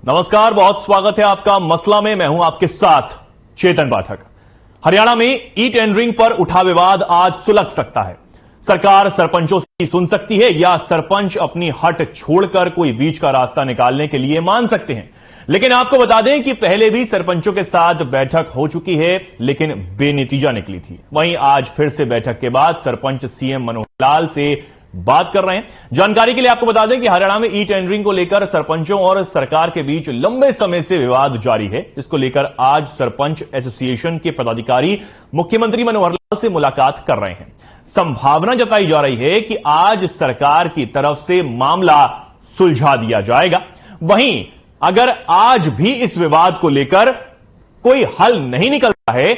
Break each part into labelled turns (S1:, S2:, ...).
S1: नमस्कार, बहुत स्वागत है आपका मसला में। मैं हूं आपके साथ चेतन पाठक। हरियाणा में ई टेंडरिंग पर उठा विवाद आज सुलझ सकता है। सरकार सरपंचों से सुन सकती है या सरपंच अपनी हट छोड़कर कोई बीच का रास्ता निकालने के लिए मान सकते हैं। लेकिन आपको बता दें कि पहले भी सरपंचों के साथ बैठक हो चुकी है, लेकिन बेनतीजा निकली थी। वहीं आज फिर से बैठक के बाद सरपंच सीएम मनोहर लाल से बात कर रहे हैं। जानकारी के लिए आपको बता दें कि हरियाणा में ई टेंडरिंग को लेकर सरपंचों और सरकार के बीच लंबे समय से विवाद जारी है। इसको लेकर आज सरपंच एसोसिएशन के पदाधिकारी मुख्यमंत्री मनोहर लाल से मुलाकात कर रहे हैं। संभावना जताई जा रही है कि आज सरकार की तरफ से मामला सुलझा दिया जाएगा। वहीं अगर आज भी इस विवाद को लेकर कोई हल नहीं निकलता है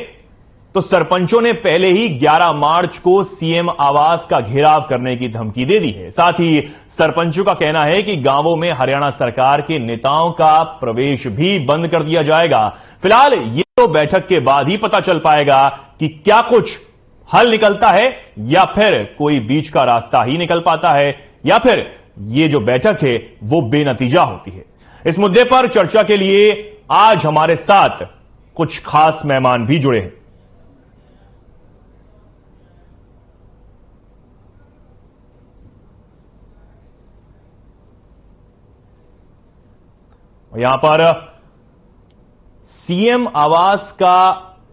S1: तो सरपंचों ने पहले ही 11 मार्च को सीएम आवास का घेराव करने की धमकी दे दी है। साथ ही सरपंचों का कहना है कि गांवों में हरियाणा सरकार के नेताओं का प्रवेश भी बंद कर दिया जाएगा। फिलहाल ये तो बैठक के बाद ही पता चल पाएगा कि क्या कुछ हल निकलता है या फिर कोई बीच का रास्ता ही निकल पाता है या फिर ये जो बैठक है वो बेनतीजा होती है। इस मुद्दे पर चर्चा के लिए आज हमारे साथ कुछ खास मेहमान भी जुड़े हैं। यहां पर सीएम आवास का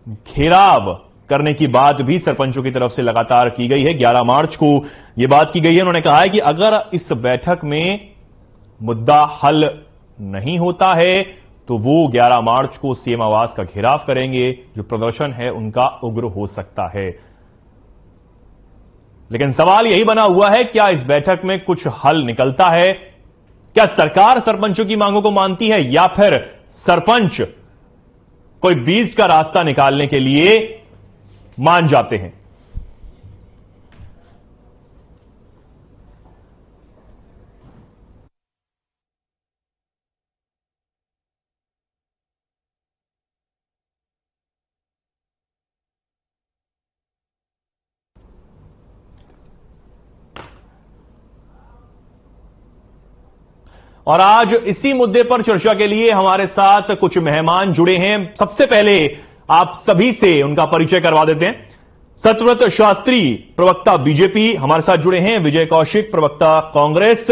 S1: घेराव करने की बात भी सरपंचों की तरफ से लगातार की गई है। 11 मार्च को यह बात की गई है। उन्होंने कहा है कि अगर इस बैठक में मुद्दा हल नहीं होता है तो वो 11 मार्च को सीएम आवास का घेराव करेंगे। जो प्रदर्शन है उनका उग्र हो सकता है। लेकिन सवाल यही बना हुआ है, क्या इस बैठक में कुछ हल निकलता है? क्या सरकार सरपंचों की मांगों को मानती है या फिर सरपंच कोई बीच का रास्ता निकालने के लिए मान जाते हैं? और आज इसी मुद्दे पर चर्चा के लिए हमारे साथ कुछ मेहमान जुड़े हैं। सबसे पहले आप सभी से उनका परिचय करवा देते हैं। सत्यव्रत शास्त्री, प्रवक्ता बीजेपी, हमारे साथ जुड़े हैं। विजय कौशिक, प्रवक्ता कांग्रेस,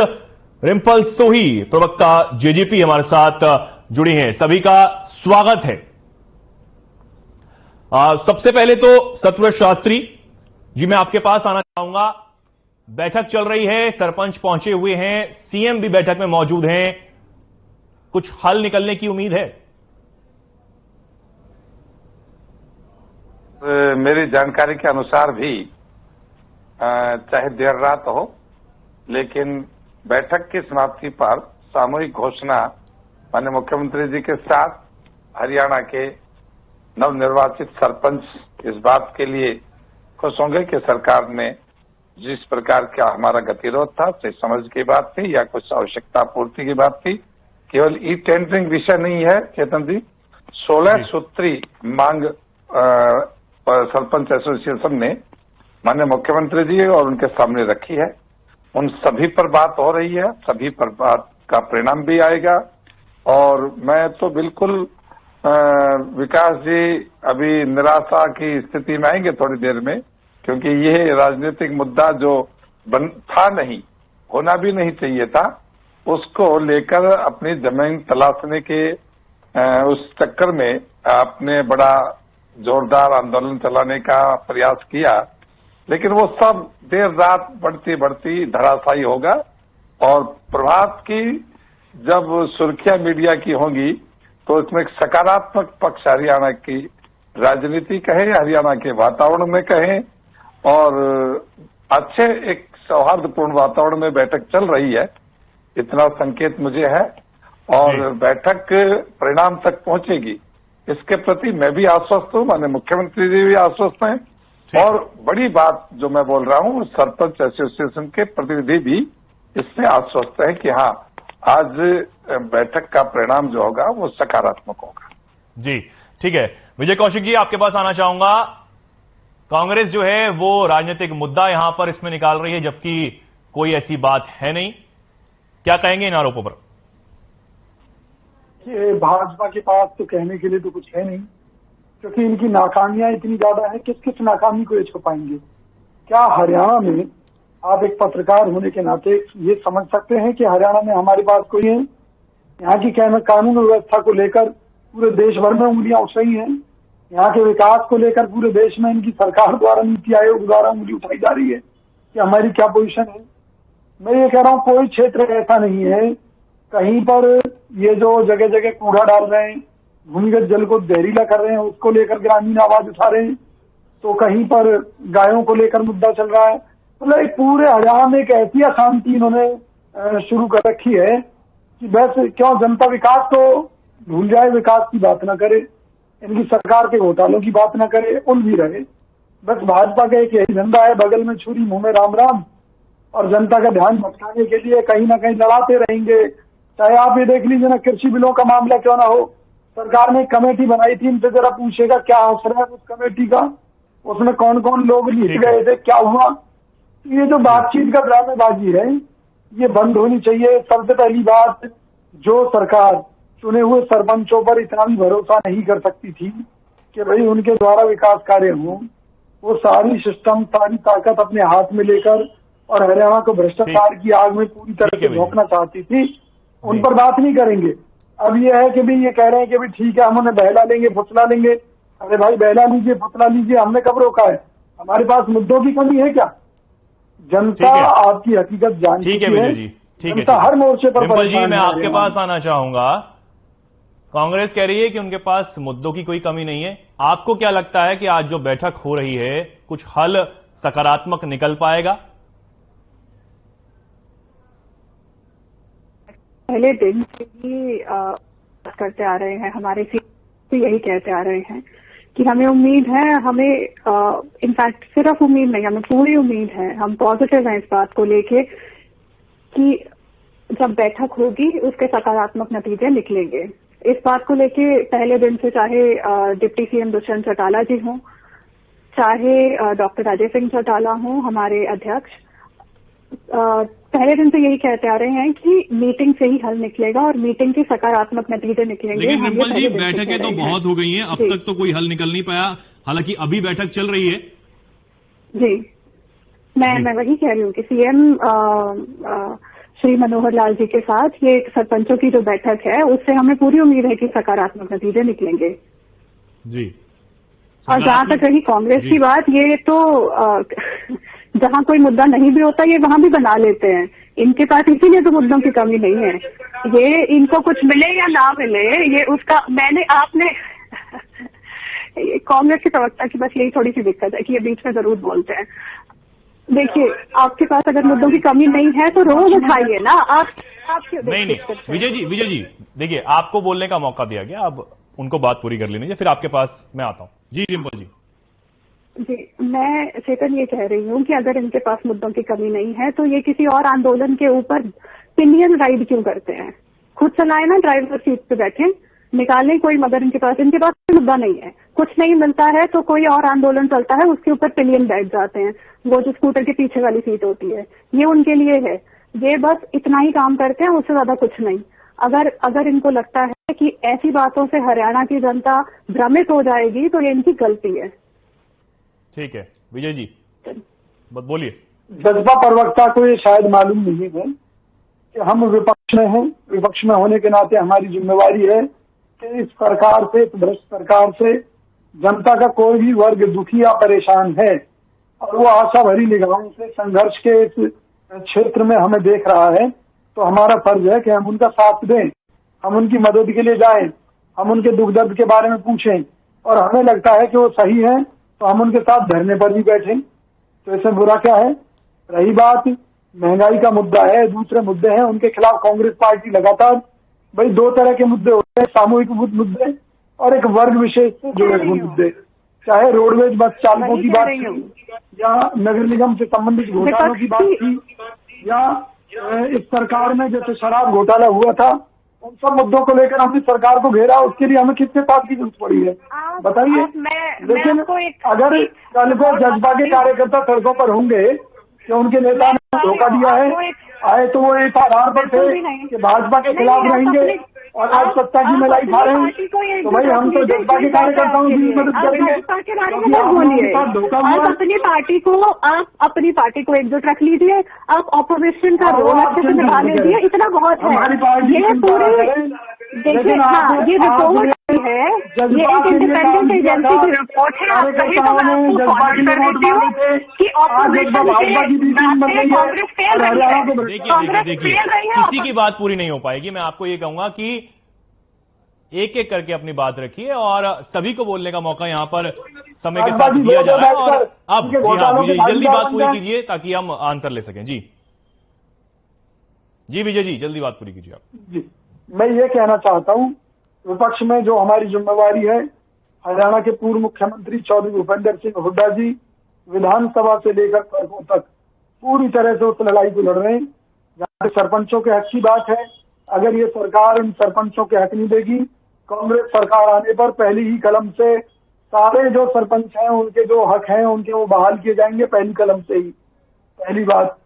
S1: रिंपल सोही, प्रवक्ता जेजेपी, हमारे साथ जुड़ी हैं। सभी का स्वागत है। सबसे पहले तो सत्यव्रत शास्त्री जी, मैं आपके पास आना चाहूंगा। बैठक चल रही है, सरपंच पहुंचे हुए हैं, सीएम भी बैठक में मौजूद हैं। कुछ हल निकलने की उम्मीद है?
S2: मेरी जानकारी के अनुसार भी चाहे देर रात हो, लेकिन बैठक की समाप्ति पर सामूहिक घोषणा माननीय मुख्यमंत्री जी के साथ हरियाणा के नवनिर्वाचित सरपंच इस बात के लिए खुश होंगे कि सरकार ने जिस प्रकार का हमारा गतिरोध था, सही समझ की बात थी या कुछ आवश्यकता पूर्ति की बात थी। केवल ई टेंडरिंग विषय नहीं है चेतन जी, 16 सूत्री मांग सरपंच एसोसिएशन ने माननीय मुख्यमंत्री जी और उनके सामने रखी है। उन सभी पर बात हो रही है, सभी पर बात का परिणाम भी आएगा। और मैं तो बिल्कुल विकास जी अभी निराशा की स्थिति में आएंगे थोड़ी देर में, क्योंकि यह राजनीतिक मुद्दा जो था नहीं, होना भी नहीं चाहिए था, उसको लेकर अपनी जमीन तलाशने के उस चक्कर में आपने बड़ा जोरदार आंदोलन चलाने का प्रयास किया, लेकिन वो सब देर रात बढ़ती बढ़ती धराशायी होगा। और प्रभात की जब सुर्खियां मीडिया की होंगी तो इसमें एक सकारात्मक पक्ष हरियाणा की राजनीति कहें, हरियाणा के वातावरण में कहें, और अच्छे एक सौहार्दपूर्ण वातावरण में बैठक चल रही है, इतना संकेत मुझे है। और बैठक परिणाम तक पहुंचेगी, इसके प्रति मैं भी आश्वस्त हूं, माननीय मुख्यमंत्री जी भी आश्वस्त हैं। और बड़ी बात जो मैं बोल रहा हूं, सरपंच एसोसिएशन के प्रतिनिधि भी इससे आश्वस्त हैं कि हाँ, आज बैठक का परिणाम जो होगा वो सकारात्मक होगा।
S1: जी ठीक है। विजय कौशिक जी, आपके पास आना चाहूंगा। कांग्रेस जो है वो राजनीतिक मुद्दा यहां पर इसमें निकाल रही है, जबकि कोई ऐसी बात है नहीं। क्या कहेंगे इन आरोपों पर?
S3: कि भाजपा के पास तो कहने के लिए तो कुछ है नहीं, क्योंकि इनकी नाकामियां इतनी ज्यादा है, किस किस नाकामी को ये छुपाएंगे। क्या हरियाणा में आप एक पत्रकार होने के नाते ये समझ सकते हैं कि हरियाणा में हमारे पास कोई है? यहाँ की कानून व्यवस्था को लेकर पूरे देश भर में उंगलियां उठ रही हैं। यहाँ के विकास को लेकर पूरे देश में इनकी सरकार द्वारा, नीति आयोग द्वारा उंगली उठाई जा रही है कि हमारी क्या पोजीशन है। मैं ये कह रहा हूँ, कोई क्षेत्र ऐसा नहीं है कहीं पर ये जो जगह जगह कूड़ा डाल रहे हैं, भूमिगत जल को जहरीला कर रहे हैं, उसको लेकर ग्रामीण आवाज उठा रहे हैं, तो कहीं पर गायों को लेकर मुद्दा चल रहा है। मतलब पूरे हरियाणा में एक ऐसी अशांति इन्होंने शुरू कर रखी है कि बस क्यों जनता विकास तो भूल जाए, विकास की बात ना करे, इनकी सरकार के घोटालों की बात ना करे, उलझी रहे। बस भाजपा का एक यही धंधा है, बगल में छुरी मुंह में राम राम, और जनता का ध्यान भटकाने के लिए कहीं ना कहीं लड़ाते रहेंगे। चाहे आप ये देख लीजिए ना, कृषि बिलों का मामला क्यों ना हो, सरकार ने कमेटी बनाई थी, इनसे जरा पूछेगा क्या असर है उस कमेटी का, उसमें कौन कौन लोग लिख गए थे, क्या हुआ। ये जो बातचीत का ड्रामेबाजी है, ये बंद होनी चाहिए। सबसे पहली बात, जो सरकार चुने हुए सरपंचों पर इतना भी भरोसा नहीं कर सकती थी कि भाई उनके द्वारा विकास कार्य हों, वो सारी सिस्टम, सारी ताकत अपने हाथ में लेकर और हरियाणा को भ्रष्टाचार की आग में पूरी तरह से झोंकना चाहती थी, उन पर बात नहीं करेंगे। अब ये है कि भी ये कह रहे हैं कि भी ठीक है, हम उन्हें बहला लेंगे, फुसला लेंगे। अरे भाई, बहला लीजिए, फुसला लीजिए, हमने कब रोका है? हमारे पास मुद्दों की कमी है क्या? जनता आपकी हकीकत जानती है।
S1: ठीक है विजय जी, ठीक है।
S3: हर मोर्चे पर
S1: डिंपल जी, मैं आपके पास आना चाहूंगा। कांग्रेस कह रही है कि उनके पास मुद्दों की कोई कमी नहीं है। आपको क्या लगता है कि आज जो बैठक हो रही है, कुछ हल सकारात्मक निकल पाएगा?
S4: पहले दिन से ही करते आ रहे हैं, हमारे से यही कहते आ रहे हैं कि हमें उम्मीद है, हमें इनफैक्ट सिर्फ उम्मीद नहीं, हमें पूरी उम्मीद है, हम पॉजिटिव हैं इस बात को लेके कि जब बैठक होगी उसके सकारात्मक नतीजे निकलेंगे। इस बात को लेके पहले दिन से चाहे डिप्टी सीएम दुष्यंत चौटाला जी हों, चाहे डॉक्टर अजय सिंह चौटाला हों, हमारे अध्यक्ष, पहले दिन से यही कहते आ रहे हैं कि मीटिंग से ही हल निकलेगा और मीटिंग के सकारात्मक नतीजे निकलेंगे।
S5: लेकिन डिंपल जी, बैठकें तो बहुत हो गई हैं, अब तक तो कोई हल निकल नहीं पाया, हालांकि अभी बैठक चल रही है।
S4: जी, मैं वही कह रही हूँ कि सीएम श्री मनोहर लाल जी के साथ ये सरपंचों की जो बैठक है, उससे हमें पूरी उम्मीद है कि सकारात्मक नतीजे निकलेंगे।
S5: जी।
S4: और जहां तक रही कांग्रेस की बात, ये तो जहां कोई मुद्दा नहीं भी होता, ये वहां भी बना लेते हैं। इनके पास इसीलिए तो मुद्दों की कमी नहीं है। ये इनको कुछ मिले या ना मिले, ये उसका आपने कांग्रेस के प्रवक्ता की बस यही थोड़ी सी दिक्कत है कि ये बीच में जरूर बोलते हैं। देखिए, आपके पास अगर मुद्दों की कमी नहीं है तो रोज उठाइए ना। आप
S1: नहीं विजय जी, देखिए, आपको बोलने का मौका दिया गया, अब उनको बात पूरी कर लेनी है, फिर आपके पास मैं आता हूं। जी डिंपल जी।
S4: जी, मैं चेतन ये कह रही हूँ कि अगर इनके पास मुद्दों की कमी नहीं है तो ये किसी और आंदोलन के ऊपर पिलियन राइड क्यों करते हैं? खुद चलाए ना, ड्राइवर सीट पे बैठे, निकालें कोई, मगर इनके पास कोई मुद्दा नहीं है, कुछ नहीं मिलता है तो कोई और आंदोलन चलता है, उसके ऊपर पिलियन बैठ जाते हैं, वो जो स्कूटर के पीछे वाली सीट होती है, ये उनके लिए है। ये बस इतना ही काम करते हैं, उससे ज्यादा कुछ नहीं। अगर इनको लगता है कि ऐसी बातों से हरियाणा की जनता भ्रमित हो जाएगी तो ये इनकी गलती है।
S1: ठीक है विजय जी, बोलिए।
S3: जज्बा प्रवक्ता को ये शायद मालूम नहीं है कि हम विपक्ष में हैं। विपक्ष में होने के नाते हमारी जिम्मेवारी है कि इस सरकार से, इस भ्रष्ट सरकार से जनता का कोई भी वर्ग दुखी या परेशान है और वो आशा भरी निगाहों से संघर्ष के इस क्षेत्र में हमें देख रहा है, तो हमारा फर्ज है कि हम उनका साथ दें, हम उनकी मदद के लिए जाएं, हम उनके दुख दर्द के बारे में पूछें, और हमें लगता है कि वो सही है तो हम उनके साथ धरने पर भी बैठें। तो इसमें बुरा क्या है? रही बात महंगाई का मुद्दा है, दूसरे मुद्दे हैं, उनके खिलाफ कांग्रेस पार्टी लगातार, भाई दो तरह के मुद्दे होते हैं, सामूहिक मुद्दे और एक वर्ग विशेष से जुड़े हुए मुद्दे, चाहे रोडवेज बस चालकों की बात थी या नगर निगम से संबंधित घोटालों की बात थी या इस सरकार में जैसे शराब घोटाला हुआ था, उन सब मुद्दों को लेकर हमने सरकार को घेरा। उसके लिए हमें कितने बात की जरूरत पड़ी है बताइए। लेकिन अगर कल को जज्बा के कार्यकर्ता सड़कों पर होंगे कि उनके नेता ने धोखा दिया है, आए तो वो इस आधार पर थे कि भाजपा के खिलाफ रहेंगे, और आज सत्ता की में लाइफ आ रहे हैं, तो भाई हम तो जज्बा के कार्यकर्ताओं की मदद करेंगे।
S4: के बारे में मत बोलिए। आप अपनी पार्टी को एकजुट रख लीजिए, आप ऑपोजिशन का रोल अच्छे से निभा लीजिए, इतना बहुत है। ये पूरी देखिए, हाँ, ये रिपोर्ट है, ये एक इंडिपेंडेंट एजेंसी की रिपोर्ट है। आप कहीं तो मैं आपको फॉरवर्ड कर देती हूँ कि ऑपोजिशन के कांग्रेस फेल रही है।
S1: देखिए किसी की बात पूरी नहीं हो पाएगी। मैं आपको ये कहूंगा कि एक एक करके अपनी बात रखिए और सभी को बोलने का मौका यहां पर समय के साथ दिया जा रहा है। और अब जी हाँ विजय, जल्दी बात पूरी कीजिए ताकि हम आंसर ले सकें। जी विजय जी, जल्दी बात पूरी कीजिए आप।
S3: जी, मैं ये कहना चाहता हूं, विपक्ष में जो हमारी जिम्मेवारी है, हरियाणा के पूर्व मुख्यमंत्री चौधरी भूपेंद्र सिंह हुड्डा जी विधानसभा से लेकर तर्कों तक पूरी तरह से उस लड़ाई को लड़ रहे हैं। जहां सरपंचों के हक की बात है, अगर ये सरकार इन सरपंचों के हक नहीं देगी, कांग्रेस सरकार आने पर पहली ही कलम से सारे जो सरपंच हैं उनके जो हक हैं उनके वो बहाल किए जाएंगे, पहली कलम से ही। पहली बात।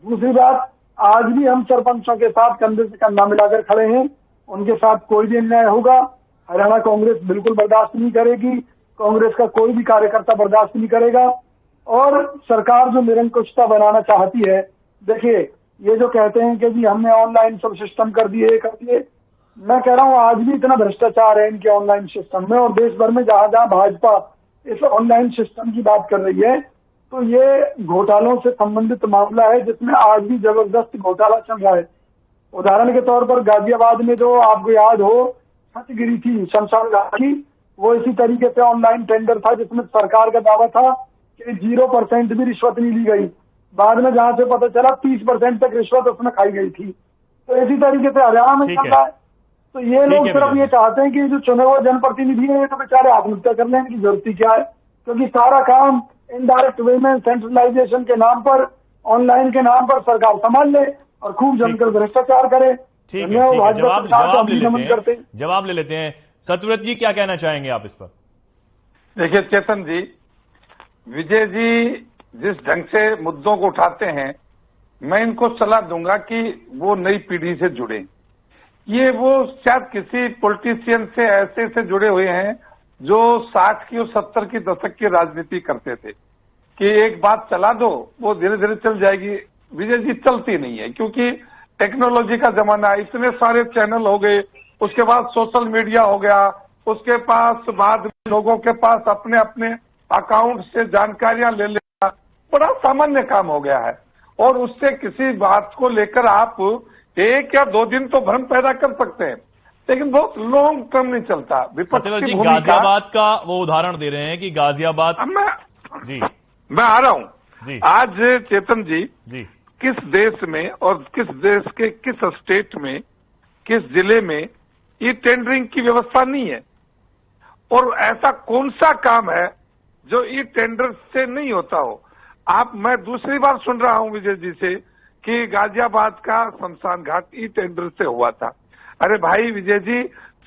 S3: दूसरी बात, आज भी हम सरपंचों के साथ कंधे से कंधा मिलाकर खड़े हैं। उनके साथ कोई भी अन्याय होगा, हरियाणा कांग्रेस बिल्कुल बर्दाश्त नहीं करेगी, कांग्रेस का कोई भी कार्यकर्ता बर्दाश्त नहीं करेगा। और सरकार जो निरंकुशता बनाना चाहती है, देखिए ये जो कहते हैं कि जी हमने ऑनलाइन सब सिस्टम कर दिए, मैं कह रहा हूं आज भी इतना भ्रष्टाचार है इनके ऑनलाइन सिस्टम में, और देश भर में जहां जहां भाजपा इस ऑनलाइन सिस्टम की बात कर रही है, तो ये घोटालों से संबंधित मामला है जिसमें आज भी जबरदस्त घोटाला चल रहा है। उदाहरण के तौर पर गाजियाबाद में जो आपको याद हो छत गिरी थी शमशान घाट की, वो इसी तरीके से ऑनलाइन टेंडर था जिसमें सरकार का दावा था कि 0% भी रिश्वत नहीं ली गई। बाद में जहां से पता चला 30% तक रिश्वत उसमें खाई गई थी। तो इसी तरीके से हरियाणा में चल रहा है। तो ये लोग सिर्फ ये चाहते हैं कि जो चुने हुए जनप्रतिनिधि है तो बेचारे आत्महत्या कर लेने की जरूरत क्या है, क्योंकि सारा काम इनडायरेक्ट वे में सेंट्रलाइजेशन के नाम पर, ऑनलाइन के नाम पर सरकार संभाल ले और खूब जमकर भ्रष्टाचार करे।
S1: ठीक है, जवाब ले लेते हैं। सतव्रत जी, क्या कहना चाहेंगे आप इस पर?
S2: देखिए चेतन जी, विजय जी जिस ढंग से मुद्दों को उठाते हैं, मैं इनको सलाह दूंगा कि वो नई पीढ़ी से जुड़े। ये वो शायद किसी पॉलिटिशियन से ऐसे से जुड़े हुए हैं जो 60 की और 70 की दशक की राजनीति करते थे कि एक बात चला दो वो धीरे धीरे चल जाएगी। विजय जी चलती नहीं है, क्योंकि टेक्नोलॉजी का जमाना है, इतने सारे चैनल हो गए, उसके बाद सोशल मीडिया हो गया, उसके पास बाद में लोगों के पास अपने अपने अकाउंट से जानकारियां ले लेना बड़ा सामान्य काम हो गया है। और उससे किसी बात को लेकर आप 1 या 2 दिन तो भ्रम पैदा कर सकते हैं, लेकिन बहुत लॉन्ग टर्म नहीं चलता। विपक्ष की भूमिका,
S1: गाजियाबाद का वो उदाहरण दे रहे हैं कि गाजियाबाद
S2: मैं आ रहा हूं आज चेतन जी, किस देश में और किस देश के किस स्टेट में, किस जिले में ये टेंडरिंग की व्यवस्था नहीं है, और ऐसा कौन सा काम है जो ई टेंडर से नहीं होता हो। मैं दूसरी बार सुन रहा हूं विजय जी से कि गाजियाबाद का शमशान घाट ई टेंडर से हुआ था। अरे भाई विजय जी,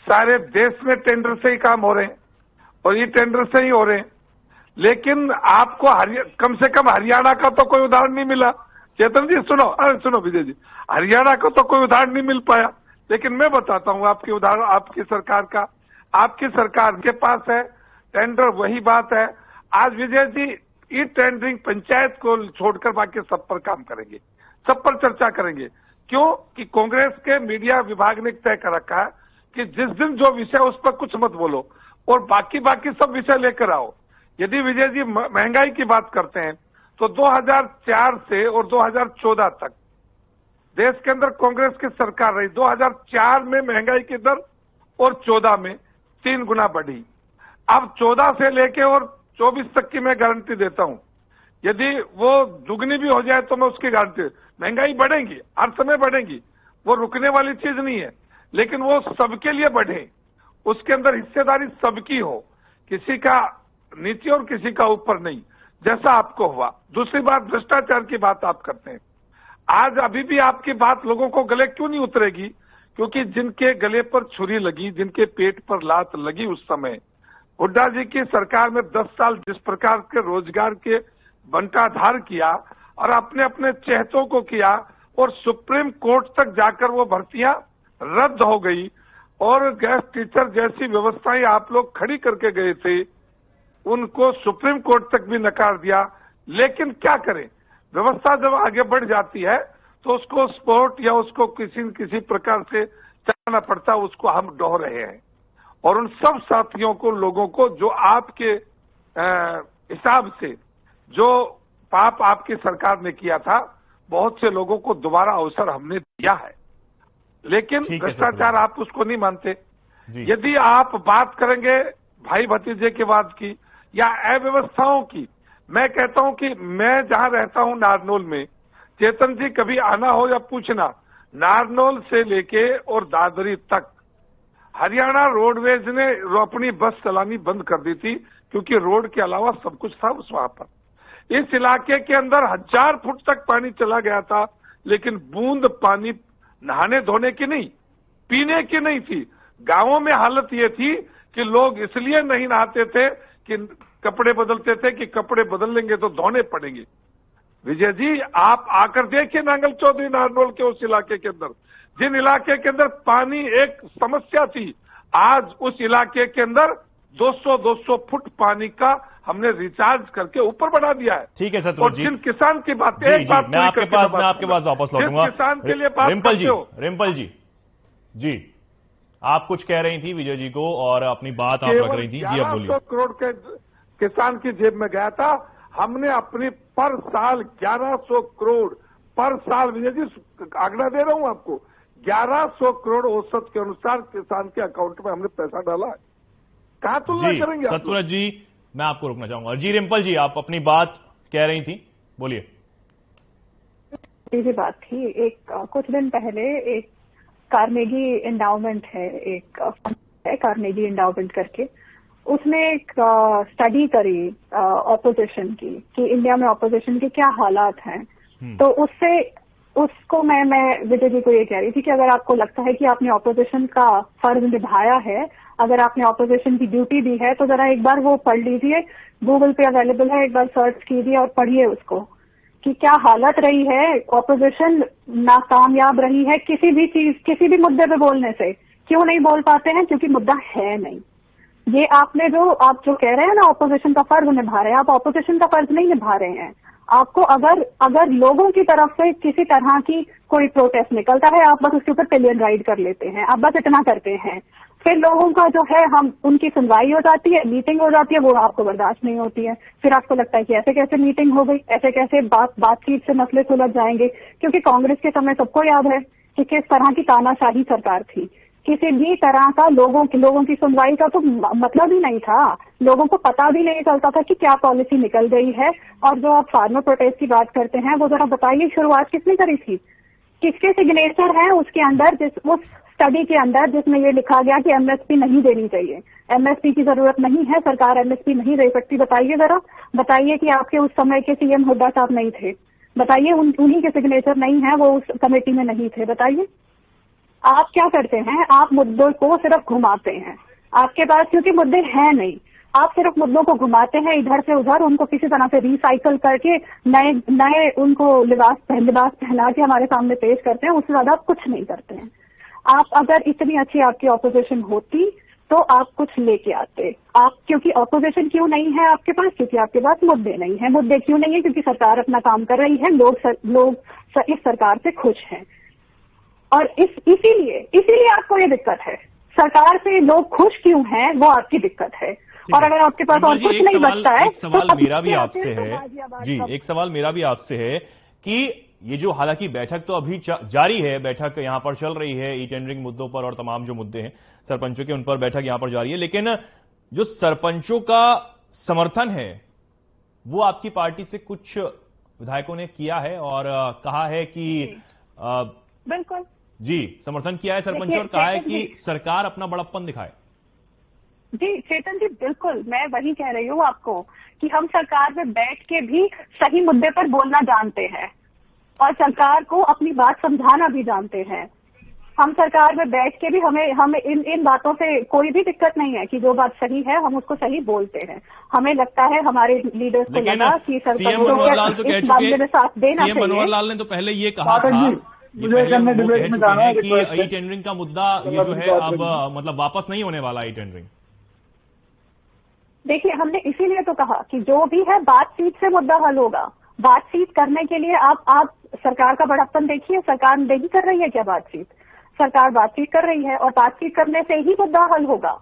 S2: सारे देश में टेंडर से ही काम हो रहे हैं और ई टेंडर से ही हो रहे हैं, लेकिन आपको कम से कम हरियाणा का तो कोई उदाहरण नहीं मिला। चेतन जी सुनो, अरे सुनो विजय जी, हरियाणा को तो कोई उदाहरण नहीं मिल पाया, लेकिन मैं बताता हूं आपके उदाहरण आपकी सरकार का। आपकी सरकार के पास है टेंडर, वही बात है। आज विजय जी ई टेंडरिंग पंचायत को छोड़कर बाकी सब पर काम करेंगे, सब पर चर्चा करेंगे। क्यों कि कांग्रेस के मीडिया विभाग ने तय कर रखा है कि जिस दिन जो विषय उस पर कुछ मत बोलो और बाकी सब विषय लेकर आओ। यदि विजय जी महंगाई की बात करते हैं तो 2004 से और 2014 तक देश के अंदर कांग्रेस की सरकार रही। 2004 में महंगाई की दर और 14 में 3 गुना बढ़ी। अब 14 से लेके और 24 तक की मैं गारंटी देता हूं, यदि वो दुगनी भी हो जाए तो मैं उसकी गारंटी। महंगाई बढ़ेगी, हर समय बढ़ेगी, वो रुकने वाली चीज नहीं है, लेकिन वो सबके लिए बढ़े, उसके अंदर हिस्सेदारी सबकी हो, किसी का नीचे और किसी का ऊपर नहीं, जैसा आपको हुआ। दूसरी बात, भ्रष्टाचार की बात आप करते हैं। आज अभी भी आपकी बात लोगों को गले क्यों नहीं उतरेगी? क्योंकि जिनके गले पर छुरी लगी, जिनके पेट पर लात लगी, उस समय हुड्डा जी की सरकार में 10 साल जिस प्रकार के रोजगार के बंटाधार किया और अपने अपने चहेतों को किया और सुप्रीम कोर्ट तक जाकर वो भर्तियां रद्द हो गई, और गेस्ट टीचर जैसी व्यवस्थाएं आप लोग खड़ी करके गए थे, उनको सुप्रीम कोर्ट तक भी नकार दिया। लेकिन क्या करें, व्यवस्था जब आगे बढ़ जाती है तो उसको सपोर्ट या उसको किसी न किसी प्रकार से चलाना पड़ता है, उसको हम ढो रहे हैं। और उन सब साथियों को, लोगों को जो आपके हिसाब से जो पाप आपकी सरकार ने किया था, बहुत से लोगों को दोबारा अवसर हमने दिया है, लेकिन भ्रष्टाचार आप उसको नहीं मानते। यदि आप बात करेंगे भाई भतीजे के बाद की या अव्यवस्थाओं की, मैं कहता हूं कि मैं जहां रहता हूं नारनौल में, चेतन जी कभी आना हो या पूछना, नारनौल से लेके और दादरी तक हरियाणा रोडवेज ने अपनी बस चलानी बंद कर दी थी, क्योंकि रोड के अलावा सब कुछ था उस वहां पर। इस इलाके के अंदर 1000 फुट तक पानी चला गया था, लेकिन बूंद पानी नहाने धोने की नहीं, पीने की नहीं थी। गांवों में हालत ये थी कि लोग इसलिए नहीं नहाते थे कि कपड़े बदलते थे कि कपड़े बदल लेंगे तो धोने पड़ेंगे। विजय जी, आप आकर देखिए नांगल चौधरी नारनौल के उस इलाके के अंदर, जिन इलाके के अंदर पानी एक समस्या थी, आज उस इलाके के अंदर 200 फुट पानी का हमने रिचार्ज करके ऊपर बढ़ा दिया है।
S1: ठीक है सतरुज जी,
S2: जिन किसान की बात
S1: मैं आपके पास वापस लौटूंगा।
S2: किसान के लिए बात
S1: रिम्पल जी, आप कुछ कह रही थी विजय जी को और अपनी बात आप रख रही थी जी, अब बोलिए।
S2: 1100 करोड़ के किसान की जेब में गया था, हमने अपनी पर साल 1100 करोड़ पर साल, विजय जी आंकड़ा दे रहा हूं आपको, 1100 करोड़ औसत के अनुसार किसान के अकाउंट में हमने पैसा डाला है। कहां तुलना करेंगे
S1: सतरुज जी, मैं आपको रोकना चाहूंगा। जी रिम्पल जी, आप अपनी बात कह रही थी, बोलिए।
S4: जी बात थी, एक कुछ दिन पहले एक कार्नेगी एंडाउमेंट है, एक फंड है कार्नेगी एंडाउमेंट करके, उसने एक स्टडी करी ऑपोजिशन की कि इंडिया में ऑपोजिशन के क्या हालात हैं। तो उसको मैं विजय जी को ये कह रही थी कि अगर आपको लगता है कि आपने ऑपोजिशन का फर्ज निभाया है, अगर आपने ऑपोजिशन की ड्यूटी दी है, तो जरा एक बार वो पढ़ लीजिए, गूगल पे अवेलेबल है, एक बार सर्च कीजिए और पढ़िए उसको कि क्या हालत रही है। ऑपोजिशन नाकामयाब रही है किसी भी चीज, किसी भी मुद्दे पे बोलने से। क्यों नहीं बोल पाते हैं? क्योंकि मुद्दा है नहीं। ये आप जो कह रहे हैं ना ऑपोजिशन का फर्ज निभा रहे हैं, आप ऑपोजिशन का फर्ज नहीं निभा रहे हैं। आपको अगर लोगों की तरफ से किसी तरह की कोई प्रोटेस्ट निकलता है, आप बस उसके ऊपर पिलियन राइड कर लेते हैं, आप बस इतना करते हैं। फिर लोगों का जो है, हम उनकी सुनवाई हो जाती है, मीटिंग हो जाती है, वो आपको बर्दाश्त नहीं होती है। फिर आपको लगता है कि ऐसे कैसे मीटिंग हो गई, ऐसे कैसे बातचीत से मसले सुलझ जाएंगे। क्योंकि कांग्रेस के समय सबको याद है कि किस तरह की तानाशाही सरकार थी। किसी भी तरह का लोगों की सुनवाई का तो मतलब ही नहीं था। लोगों को पता भी नहीं चलता था कि क्या पॉलिसी निकल गई है। और जो आप फार्मर प्रोटेस्ट की बात करते हैं, वो जरा बताइए शुरुआत किसने करी थी, किसके सिग्नेचर हैं उसके अंदर, उस स्टडी के अंदर जिसमें ये लिखा गया कि एमएसपी नहीं देनी चाहिए, एमएसपी की जरूरत नहीं है, सरकार एमएसपी नहीं दे सकती। बताइए जरा, बताइए कि आपके उस समय के सीएम हुड्डा साहब नहीं थे, बताइए उन्हीं के सिग्नेचर नहीं है, वो उस कमेटी में नहीं थे। बताइए आप क्या करते हैं, आप मुद्दों को सिर्फ घुमाते हैं। आपके पास क्योंकि मुद्दे हैं नहीं, आप सिर्फ मुद्दों को घुमाते हैं इधर से उधर, उनको किसी तरह से रिसाइकल करके नए उनको लिबास पहना के हमारे सामने पेश करते हैं। उससे ज्यादा आप कुछ नहीं करते हैं। आप अगर इतनी अच्छी आपकी ऑपोजिशन होती तो आप कुछ लेके आते। आप क्योंकि ऑपोजिशन क्यों नहीं है आपके पास? क्योंकि आपके पास मुद्दे नहीं है। मुद्दे क्यों नहीं है? क्योंकि सरकार अपना काम कर रही है, लोग इस सरकार से खुश हैं। और इसीलिए आपको ये दिक्कत है। सरकार से लोग खुश क्यों हैं, वो आपकी दिक्कत है। और अगर आपके पास और कुछ नहीं बचता है,
S1: एक सवाल मेरा भी आपसे है जी, एक सवाल मेरा भी आपसे है कि ये जो, हालांकि बैठक तो अभी जारी है, बैठक यहां पर चल रही है, ई टेंडरिंग मुद्दों पर और तमाम जो मुद्दे हैं सरपंचों के, उन पर बैठक यहां पर जारी है, लेकिन जो सरपंचों का समर्थन है वो आपकी पार्टी से कुछ विधायकों ने किया है और कहा है कि
S4: बिल्कुल
S1: जी समर्थन किया है सरपंचों, और कहा है कि सरकार अपना बड़प्पन दिखाए।
S4: जी चेतन जी, बिल्कुल मैं वही कह रही हूँ आपको कि हम सरकार में बैठ के भी सही मुद्दे पर बोलना जानते हैं और सरकार को अपनी बात समझाना भी जानते हैं। हम सरकार में बैठ के भी हमें इन बातों से कोई भी दिक्कत नहीं है कि जो बात सही है हम उसको सही बोलते हैं। हमें लगता है हमारे लीडर्स को लगा कि सरपंचों को इस मामले में साथ देना चाहिए।
S5: मनोहर लाल ने तो पहले ये कहा था
S3: मुझे एक अन्य डिबेट में जाना है
S1: कि ई टेंडरिंग का मुद्दा ये जो है अब मतलब वापस नहीं होने वाला ई टेंडरिंग।
S4: देखिए, हमने इसीलिए तो कहा कि जो भी है बातचीत से मुद्दा हल होगा। बातचीत करने के लिए आप सरकार का बड़प्पन देखिए, सरकार नहीं कर रही है क्या बातचीत? सरकार बातचीत कर रही है और बातचीत करने से ही मुद्दा हल होगा।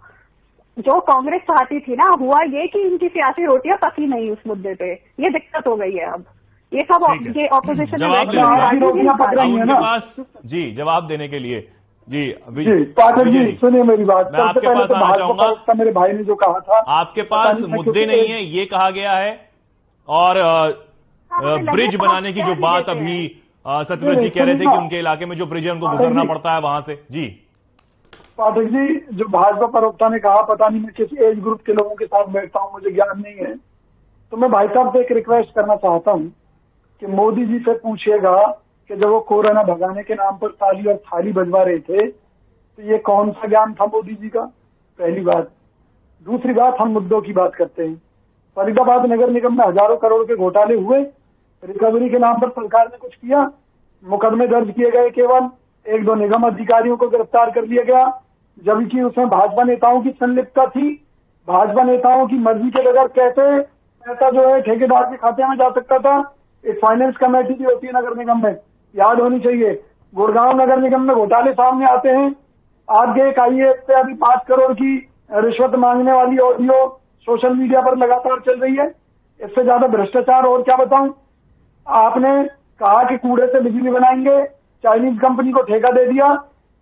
S4: जो कांग्रेस चाहती थी ना, हुआ ये कि इनकी सियासी रोटियां पकी नहीं उस मुद्दे पे, ये दिक्कत हो गई है। अब ये सब ये ऑपोजिशन
S1: जवाब उनके पास जी जवाब देने के लिए जी
S3: पाठक जी सुनिए मेरी बात।
S1: मैं आपके पास आना चाहूंगा।
S3: मेरे भाई ने जो कहा था,
S1: आपके पास मुद्दे नहीं है ये कहा गया है, और ब्रिज बनाने की जो बात अभी सत्यव्रत जी कह रहे थे कि उनके इलाके में जो ब्रिज है उनको गुजरना पड़ता है वहां से। जी
S3: पाठक जी, जो भाजपा प्रवक्ता ने कहा, पता नहीं मैं किस एज ग्रुप के लोगों के साथ बैठता हूं, मुझे ज्ञान नहीं है, तो मैं भाई साहब से एक रिक्वेस्ट करना चाहता हूं कि मोदी जी से पूछिएगा कि जब वो कोरोना भगाने के नाम पर ताली और थाली बजवा रहे थे तो ये कौन सा ज्ञान था मोदी जी का? पहली बात। दूसरी बात, हम मुद्दों की बात करते हैं। फरीदाबाद नगर निगम में हजारों करोड़ के घोटाले हुए, रिकवरी के नाम पर सरकार ने कुछ किया? मुकदमे दर्ज किए गए, केवल 1-2 निगम अधिकारियों को गिरफ्तार कर लिया गया, जबकि उसमें भाजपा नेताओं की संलिप्तता थी। भाजपा नेताओं की मर्जी के बगैर कैसे पैसा जो है ठेकेदार के खाते में जा सकता था? एक फाइनेंस कमेटी भी होती है नगर निगम में, याद होनी चाहिए। गुड़गांव नगर निगम में घोटाले सामने आते हैं। आगे एक आईएएस से अभी 5 करोड़ की रिश्वत मांगने वाली ऑडियो सोशल मीडिया पर लगातार चल रही है। इससे ज्यादा भ्रष्टाचार और क्या बताऊं? आपने कहा कि कूड़े से बिजली बनाएंगे, चाइनीज कंपनी को ठेका दे दिया।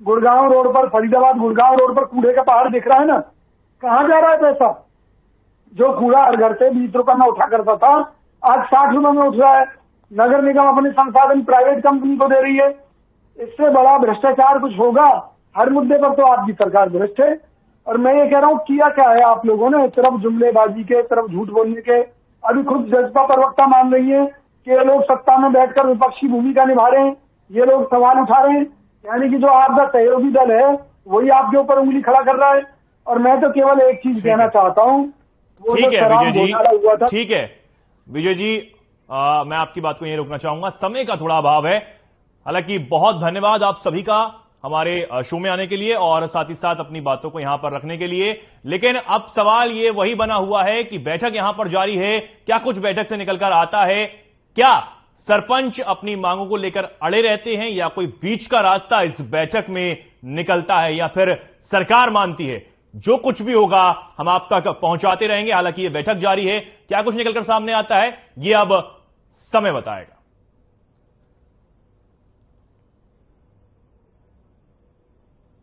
S3: गुड़गांव रोड पर, फरीदाबाद गुड़गांव रोड पर कूड़े का पहाड़ दिख रहा है ना, कहां जा रहा है पैसा? जो कूड़ा हर घर से 20 रुपए में उठा करता था, आज 60 रुपए में उठ रहा है। नगर निगम अपने संसाधन प्राइवेट कंपनी को दे रही है। इससे बड़ा भ्रष्टाचार कुछ होगा? हर मुद्दे पर तो आपकी सरकार भ्रष्ट है। और मैं ये कह रहा हूं, किया क्या है आप लोगों ने? तरफ जुमलेबाजी के, तरफ झूठ बोलने के। अभी खुद जज्बा प्रवक्ता मान रही है कि ये लोग सत्ता में बैठकर विपक्षी भूमिका निभा रहे हैं, ये लोग सवाल उठा रहे हैं, यानी कि जो आपका सहयोगी दल है वही आपके ऊपर उंगली खड़ा कर रहा है। और मैं तो केवल एक चीज कहना चाहता हूं, वो
S1: ठीक है विजय जी,
S3: हुआ था।
S1: ठीक है विजय जी, मैं आपकी बात को यहीं रोकना चाहूंगा, समय का थोड़ा अभाव है। हालांकि बहुत धन्यवाद आप सभी का हमारे शो में आने के लिए और साथ ही साथ अपनी बातों को यहां पर रखने के लिए। लेकिन अब सवाल ये वही बना हुआ है कि बैठक यहां पर जारी है, क्या कुछ बैठक से निकलकर आता है? क्या सरपंच अपनी मांगों को लेकर अड़े रहते हैं या कोई बीच का रास्ता इस बैठक में निकलता है या फिर सरकार मानती है? जो कुछ भी होगा हम आप तक पहुंचाते रहेंगे। हालांकि यह बैठक जारी है, क्या कुछ निकलकर सामने आता है ये अब समय बताएगा।